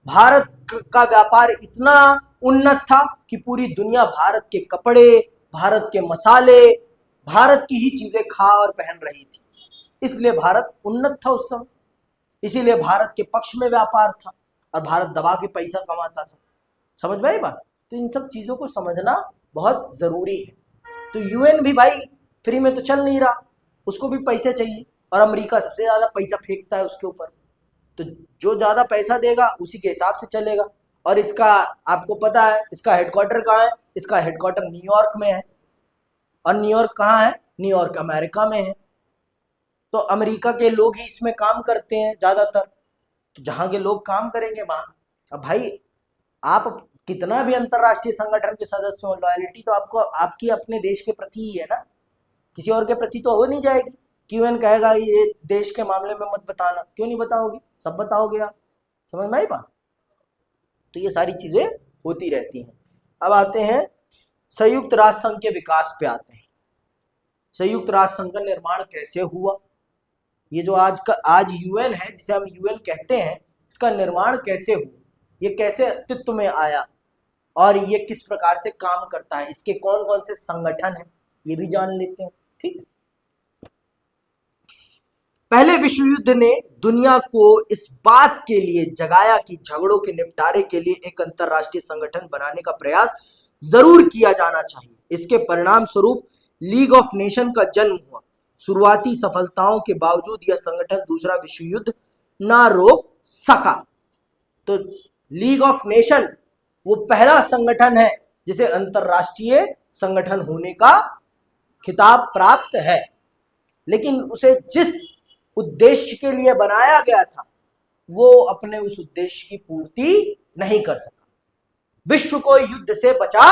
भारत का व्यापार इतना उन्नत था कि पूरी दुनिया भारत के कपड़े, भारत के मसाले, भारत की ही चीजें खा और पहन रही थी। इसलिए भारत उन्नत था उस समय, इसीलिए भारत के पक्ष में व्यापार था, और भारत दबा के पैसा कमाता था। समझ में आई बात? तो इन सब चीजों को समझना बहुत जरूरी है। तो यूएन भी भाई फ्री में तो चल नहीं रहा, उसको भी पैसे चाहिए, और अमेरिका सबसे ज्यादा पैसा फेंकता है उसके ऊपर। तो जो ज्यादा पैसा देगा उसी के हिसाब से चलेगा। और इसका आपको पता है इसका हेडक्वार्टर कहाँ है? इसका हेडक्वार्टर न्यूयॉर्क में है। और न्यूयॉर्क कहाँ है? न्यूयॉर्क अमेरिका में है। तो अमेरिका के लोग ही इसमें काम करते हैं ज्यादातर, तो जहां के लोग काम करेंगे वहां। अब भाई आप कितना भी अंतरराष्ट्रीय संगठन के सदस्य हो, लॉयल्टी तो आपको आपकी अपने देश के प्रति ही है ना, किसी और के प्रति तो हो नहीं जाएगी। यूएन कहेगा ये देश के मामले में मत बताना, क्यों नहीं बताओगे? सब बताओगे आप। समझ में आई बात? तो ये सारी चीजें होती रहती हैं। अब आते हैं संयुक्त राष्ट्र संघ के विकास पे आते हैं। संयुक्त राष्ट्र संघ का निर्माण कैसे हुआ? ये जो आज यूएन है, जिसे हम यूएन कहते हैं, इसका निर्माण कैसे हुआ, ये कैसे अस्तित्व में आया, और ये किस प्रकार से काम करता है, इसके कौन कौन से संगठन हैं, ये भी जान लेते हैं। ठीक है, पहले विश्व युद्ध ने दुनिया को इस बात के लिए जगाया कि झगड़ों के निपटारे के लिए एक अंतरराष्ट्रीय संगठन बनाने का प्रयास जरूर किया जाना चाहिए। इसके परिणाम स्वरूप लीग ऑफ नेशन का जन्म हुआ। शुरुआती सफलताओं के बावजूद यह संगठन दूसरा विश्व युद्ध ना रोक सका। तो लीग ऑफ नेशन वो पहला संगठन है जिसे अंतरराष्ट्रीय संगठन होने का खिताब प्राप्त है, लेकिन उसे जिस उद्देश्य के लिए बनाया गया था वो अपने उस उद्देश्य की पूर्ति नहीं कर सका, विश्व को युद्ध से बचा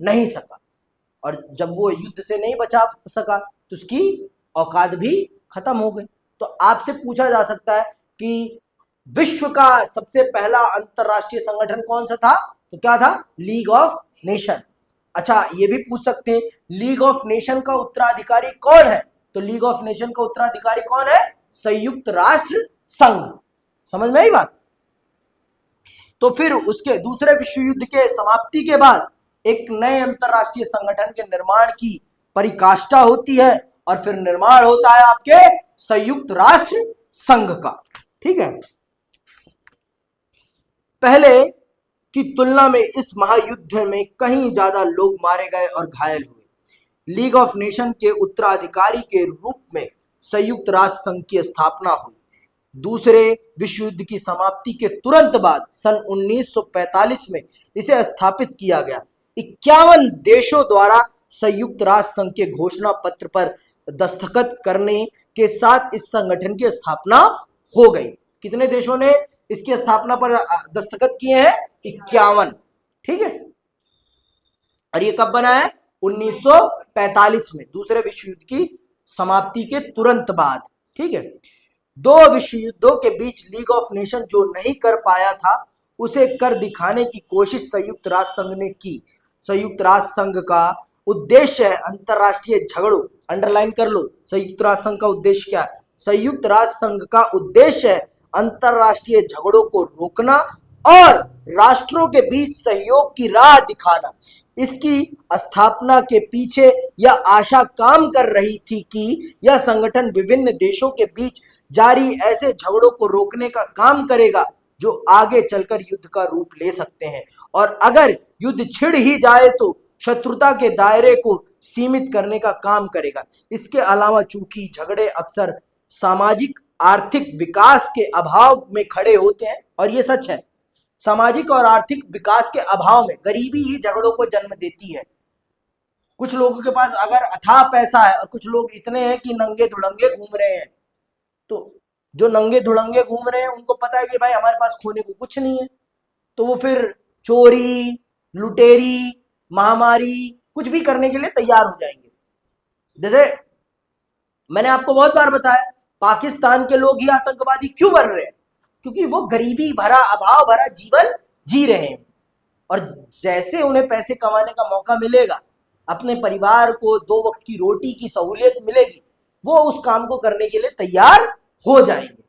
नहीं सका। और जब वो युद्ध से नहीं बचा सका तो उसकी औकात भी खत्म हो गई। तो आपसे पूछा जा सकता है कि विश्व का सबसे पहला अंतरराष्ट्रीय संगठन कौन सा था? तो क्या था? League of nation. अच्छा, ये भी पूछ सकते हैं लीग ऑफ नेशन का उत्तराधिकारी कौन है? तो लीग ऑफ नेशन का उत्तराधिकारी कौन है? संयुक्त राष्ट्र संघ। समझ में आई बात? तो फिर उसके दूसरे विश्व युद्ध के समाप्ति के बाद एक नए अंतरराष्ट्रीय संगठन के निर्माण की परिकाष्ठा होती है और फिर निर्माण होता है आपके संयुक्त राष्ट्र संघ का। ठीक है, पहले की तुलना में इस महायुद्ध में कहीं ज्यादा लोग मारे गए और घायल हुए। लीग ऑफ नेशन के उत्तराधिकारी के रूप में संयुक्त राष्ट्र संघ की स्थापना हुई। दूसरे विश्व युद्ध की समाप्ति के तुरंत बाद सन 1945 में इसे स्थापित किया गया। 51 देशों द्वारा संयुक्त राष्ट्र संघ के घोषणा पत्र पर दस्तखत करने के साथ इस संगठन की स्थापना हो गई। कितने देशों ने इसकी स्थापना पर दस्तखत किए हैं? 51। ठीक है, और ये कब बना है? 1945 में, दूसरे विश्व युद्ध की समाप्ति के तुरंत बाद। ठीक है, दो विश्व युद्धों के बीच लीग ऑफ नेशन जो नहीं कर पाया था उसे कर दिखाने की कोशिश संयुक्त राष्ट्र संघ ने की। संयुक्त राष्ट्र संघ का उद्देश्य है अंतरराष्ट्रीय झगड़ों, अंडरलाइन कर लो, संयुक्त राष्ट्र संघ का उद्देश्य क्या है? संयुक्त राष्ट्र संघ का उद्देश्य है अंतरराष्ट्रीय झगड़ों को रोकना और राष्ट्रों के बीच सहयोग की राह दिखाना। इसकी स्थापना के पीछे यह आशा काम कर रही थी कि यह संगठन विभिन्न देशों के बीच जारी ऐसे झगड़ों को रोकने का काम करेगा जो आगे चलकर युद्ध का रूप ले सकते हैं, और अगर युद्ध छिड़ ही जाए तो शत्रुता के दायरे को सीमित करने का काम करेगा। इसके अलावा चूंकि झगड़े अक्सर सामाजिक आर्थिक विकास के अभाव में खड़े होते हैं, और ये सच है, सामाजिक और आर्थिक विकास के अभाव में गरीबी ही झगड़ों को जन्म देती है। कुछ लोगों के पास अगर अथाह पैसा है और कुछ लोग इतने हैं कि नंगे धुड़ंगे घूम रहे हैं, तो जो नंगे धुड़ंगे घूम रहे हैं उनको पता है कि भाई हमारे पास खोने को कुछ नहीं है, तो वो फिर चोरी, लुटेरी, महामारी कुछ भी करने के लिए तैयार हो जाएंगे। जैसे मैंने आपको बहुत बार बताया, पाकिस्तान के लोग ही आतंकवादी क्यों बन रहे हैं? क्योंकि वो गरीबी भरा, अभाव भरा जीवन जी रहे हैं, और जैसे उन्हें पैसे कमाने का मौका मिलेगा, अपने परिवार को 2 वक्त की रोटी की सहूलियत मिलेगी, वो उस काम को करने के लिए तैयार हो जाएंगे।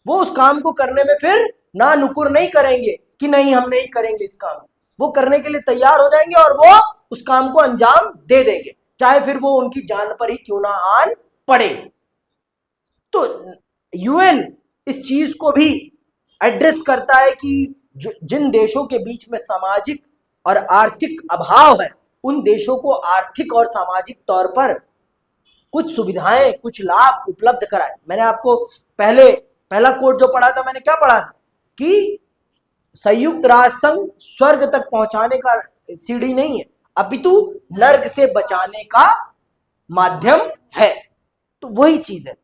वो उस काम को करने में फिर ना नुकुर नहीं करेंगे कि नहीं हम नहीं करेंगे इस काम, वो करने के लिए तैयार हो जाएंगे और वो उस काम को अंजाम दे देंगे, चाहे फिर वो उनकी जान पर ही क्यों ना आन पड़े। तो यूएन इस चीज को भी एड्रेस करता है कि जिन देशों के बीच में सामाजिक और आर्थिक अभाव है, उन देशों को आर्थिक और सामाजिक तौर पर कुछ सुविधाएं, कुछ लाभ उपलब्ध कराए। मैंने आपको पहला कोट जो पढ़ा था, मैंने क्या पढ़ा था कि संयुक्त राष्ट्र संघ स्वर्ग तक पहुंचाने का सीढ़ी नहीं है, अपितु नर्क से बचाने का माध्यम है। तो वही चीज है,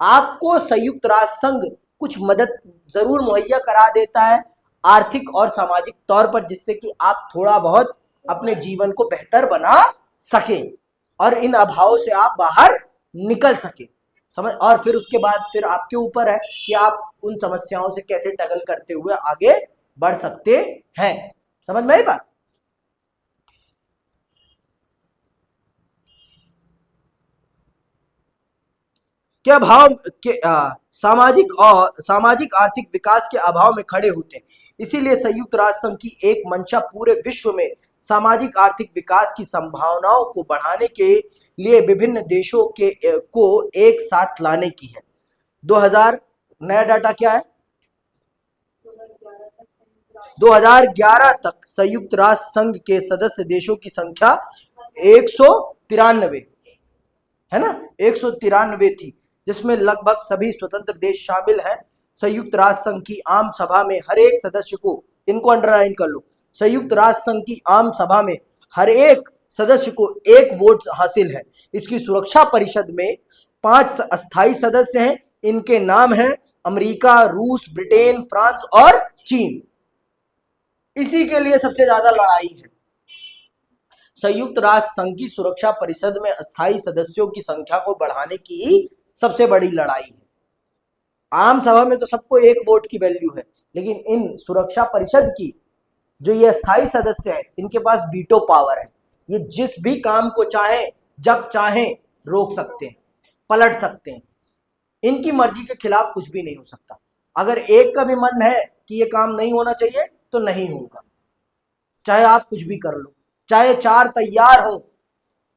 आपको संयुक्त राष्ट्र संघ कुछ मदद जरूर मुहैया करा देता है आर्थिक और सामाजिक तौर पर, जिससे कि आप थोड़ा बहुत अपने जीवन को बेहतर बना सकें और इन अभावों से आप बाहर निकल सकें। समझ, और फिर उसके बाद फिर आपके ऊपर है कि आप उन समस्याओं से कैसे टैकल करते हुए आगे बढ़ सकते हैं। समझ में आई बात? के अभाव के सामाजिक आर्थिक विकास के अभाव में खड़े होते हैं। इसीलिए संयुक्त राष्ट्र संघ की एक मंशा पूरे विश्व में सामाजिक आर्थिक विकास की संभावनाओं को बढ़ाने के लिए विभिन्न देशों को एक साथ लाने की है। 2000 नया डाटा क्या है, 2011 तक संयुक्त राष्ट्र संघ के सदस्य देशों की संख्या 193 है ना, 193 थी, जिसमें लगभग सभी स्वतंत्र देश शामिल हैं। संयुक्त राष्ट्र संघ की आम सभा में हर एक सदस्य को, इनको अंडरलाइन कर लो, संयुक्त राष्ट्र संघ की आम सभा में हर एक सदस्य को एक वोट हासिल है। इसकी सुरक्षा परिषद में 5 अस्थायी सदस्य हैं। इनके नाम हैं अमेरिका, रूस, ब्रिटेन, फ्रांस और चीन। इसी के लिए सबसे ज्यादा लड़ाई है। संयुक्त राष्ट्र संघ की सुरक्षा परिषद में अस्थायी सदस्यों की संख्या को बढ़ाने की ही सबसे बड़ी लड़ाई है। आम सभा में तो सबको एक वोट की वैल्यू है, लेकिन इन सुरक्षा परिषद की जो ये अस्थायी सदस्य है, इनके पास वीटो पावर है। ये जिस भी काम को चाहे जब चाहे रोक सकते हैं, पलट सकते हैं। इनकी मर्जी के खिलाफ कुछ भी नहीं हो सकता। अगर एक का भी मन है कि ये काम नहीं होना चाहिए तो नहीं होगा, चाहे आप कुछ भी कर लो, चाहे 4 तैयार हो,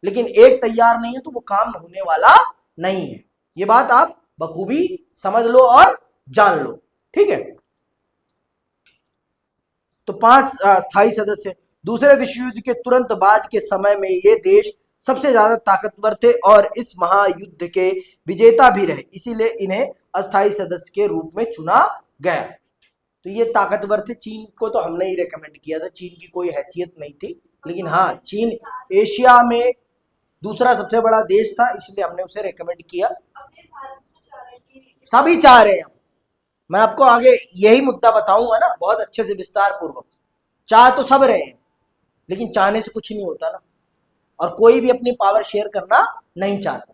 लेकिन एक तैयार नहीं है तो वो काम होने वाला नहीं है। ये बात आप बखूबी समझ लो और जान लो, ठीक है। तो 5 स्थायी सदस्य। दूसरे विश्व युद्ध के तुरंत बाद के समय में ये देश सबसे ज्यादा ताकतवर थे और इस महायुद्ध के विजेता भी रहे, इसीलिए इन्हें अस्थायी सदस्य के रूप में चुना गया। तो ये ताकतवर थे। चीन को तो हमने ही रेकमेंड किया था, चीन की कोई हैसियत नहीं थी, लेकिन हाँ, चीन एशिया में दूसरा सबसे बड़ा देश था, इसलिए हमने उसे रेकमेंड किया। सभी चाह रहे हैं। मैं आपको आगे यही मुद्दा बताऊंगा ना, बहुत अच्छे से विस्तार पूर्वक। चाह तो सब रहे हैं, लेकिन चाहने से कुछ नहीं होता ना, और कोई भी अपनी पावर शेयर करना नहीं चाहता।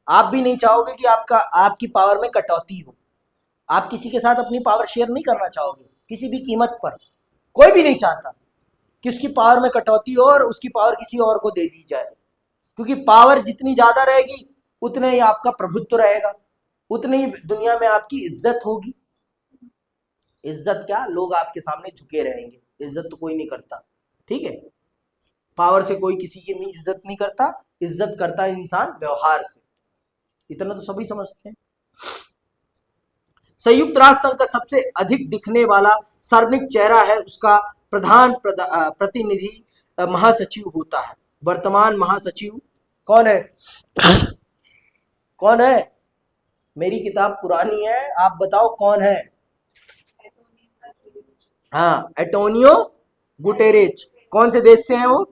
आप भी नहीं चाहोगे कि आपकी पावर में कटौती हो। आप किसी के साथ अपनी पावर शेयर नहीं करना चाहोगे किसी भी कीमत पर। कोई भी नहीं चाहता कि उसकी पावर में कटौती हो और उसकी पावर किसी और को दे दी जाए, क्योंकि पावर जितनी ज्यादा रहेगी उतने ही आपका प्रभुत्व रहेगा, उतनी ही दुनिया में आपकी इज्जत होगी। इज्जत क्या, लोग आपके सामने झुके रहेंगे। इज्जत तो कोई नहीं करता, ठीक है। पावर से कोई किसी की इज्जत नहीं करता, इज्जत करता है इंसान व्यवहार से। इतना तो सभी समझते हैं। संयुक्त राष्ट्र संघ का सबसे अधिक दिखने वाला सार्वजनिक चेहरा है उसका प्रधान प्रतिनिधि महासचिव होता है। वर्तमान महासचिव कौन है? कौन है? मेरी किताब पुरानी है, आप बताओ कौन है? हाँ, एंटोनियो गुटेरेज। कौन से देश से हैं वो?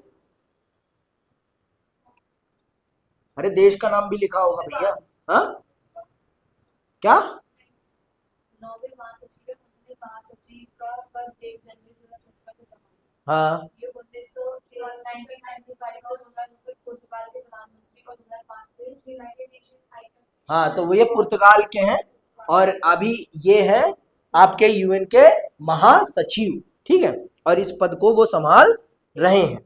अरे देश का नाम भी लिखा होगा भैया। हाँ क्या? हाँ हाँ, तो वो ये पुर्तगाल के हैं और अभी ये हैं आपके यूएन के महासचिव, ठीक है, और इस पद को वो संभाल रहे हैं।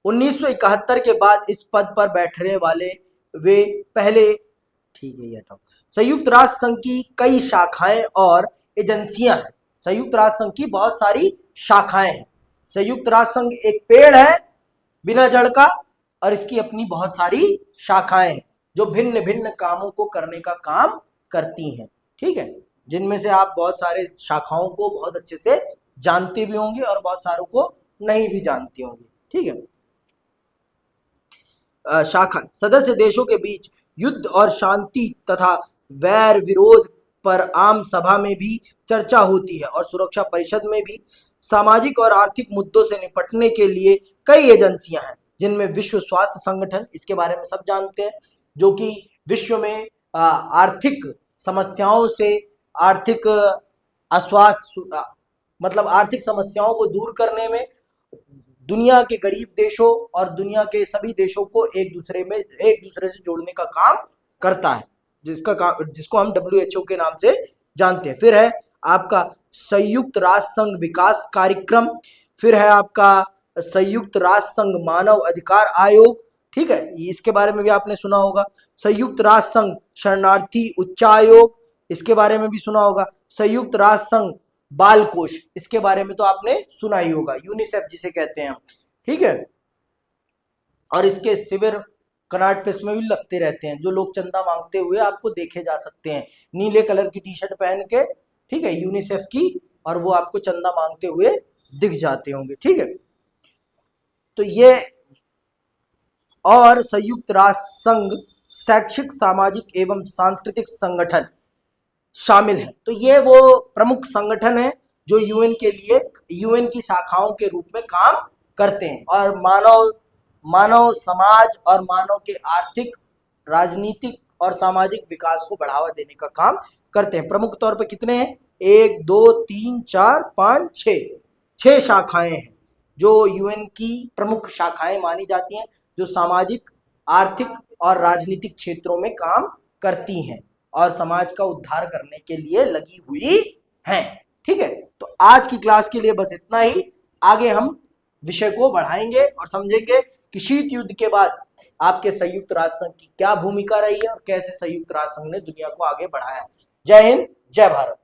1971 के बाद इस पद पर बैठने वाले वे पहले, ठीक है ये हटाओ। संयुक्त राष्ट्र संघ की कई शाखाएं और एजेंसियां हैं। संयुक्त राष्ट्र संघ की बहुत सारी शाखाएं हैं। संयुक्त राष्ट्र संघ एक पेड़ है बिना जड़ का, और इसकी अपनी बहुत सारी शाखाएं हैं जो भिन्न भिन्न कामों को करने का काम करती हैं, ठीक है, जिनमें से आप बहुत सारे शाखाओं को बहुत अच्छे से जानते भी होंगे और बहुत सारों को नहीं भी जानते होंगे, ठीक है। शाखा सदस्य देशों के बीच युद्ध और शांति तथा वैर विरोध पर आम सभा में भी चर्चा होती है, और सुरक्षा परिषद में भी। सामाजिक और आर्थिक मुद्दों से निपटने के लिए कई एजेंसियां हैं, जिनमें विश्व स्वास्थ्य संगठन, इसके बारे में सब जानते हैं, जो कि विश्व में आर्थिक समस्याओं से, आर्थिक अस्वास्थ्य मतलब आर्थिक समस्याओं को दूर करने में दुनिया के गरीब देशों और दुनिया के सभी देशों को एक दूसरे से जोड़ने का काम करता है, जिसको हम WHO के नाम से जानते हैं। फिर है आपका संयुक्त राष्ट्र संघ विकास कार्यक्रम, फिर है आपका संयुक्त राष्ट्र संघ मानव अधिकार आयोग, ठीक है, इसके बारे में भी आपने सुना होगा। संयुक्त राष्ट्र संघ शरणार्थी उच्चायोग, इसके बारे में भी सुना होगा। संयुक्त राष्ट्र संघ बाल कोष, इसके बारे में तो आपने सुना ही होगा, यूनिसेफ जिसे कहते हैं हम, ठीक है। और इसके शिविर कनाट प्रेस में भी लगते रहते हैं, जो लोग चंदा मांगते हुए आपको देखे जा सकते हैं नीले कलर की टी शर्ट पहन के, ठीक है, यूनिसेफ की, और वो आपको चंदा मांगते हुए दिख जाते होंगे, ठीक है। तो ये और संयुक्त राष्ट्र संघ शैक्षिक, सामाजिक एवं सांस्कृतिक संगठन शामिल है। तो ये वो प्रमुख संगठन है जो यूएन के लिए, यूएन की शाखाओं के रूप में काम करते हैं और मानव समाज और मानव के आर्थिक, राजनीतिक और सामाजिक विकास को बढ़ावा देने का काम करते हैं। प्रमुख तौर पे कितने हैं? 1 2 3 4 5 6 शाखाएं हैं जो यूएन की प्रमुख शाखाएं मानी जाती हैं, जो सामाजिक, आर्थिक और राजनीतिक क्षेत्रों में काम करती हैं और समाज का उद्धार करने के लिए लगी हुई हैं, ठीक है। तो आज की क्लास के लिए बस इतना ही। आगे हम विषय को बढ़ाएंगे और समझेंगे कि शीत युद्ध के बाद आपके संयुक्त राष्ट्र संघ की क्या भूमिका रही है और कैसे संयुक्त राष्ट्र संघ ने दुनिया को आगे बढ़ाया। जय हिंद, जय भारत।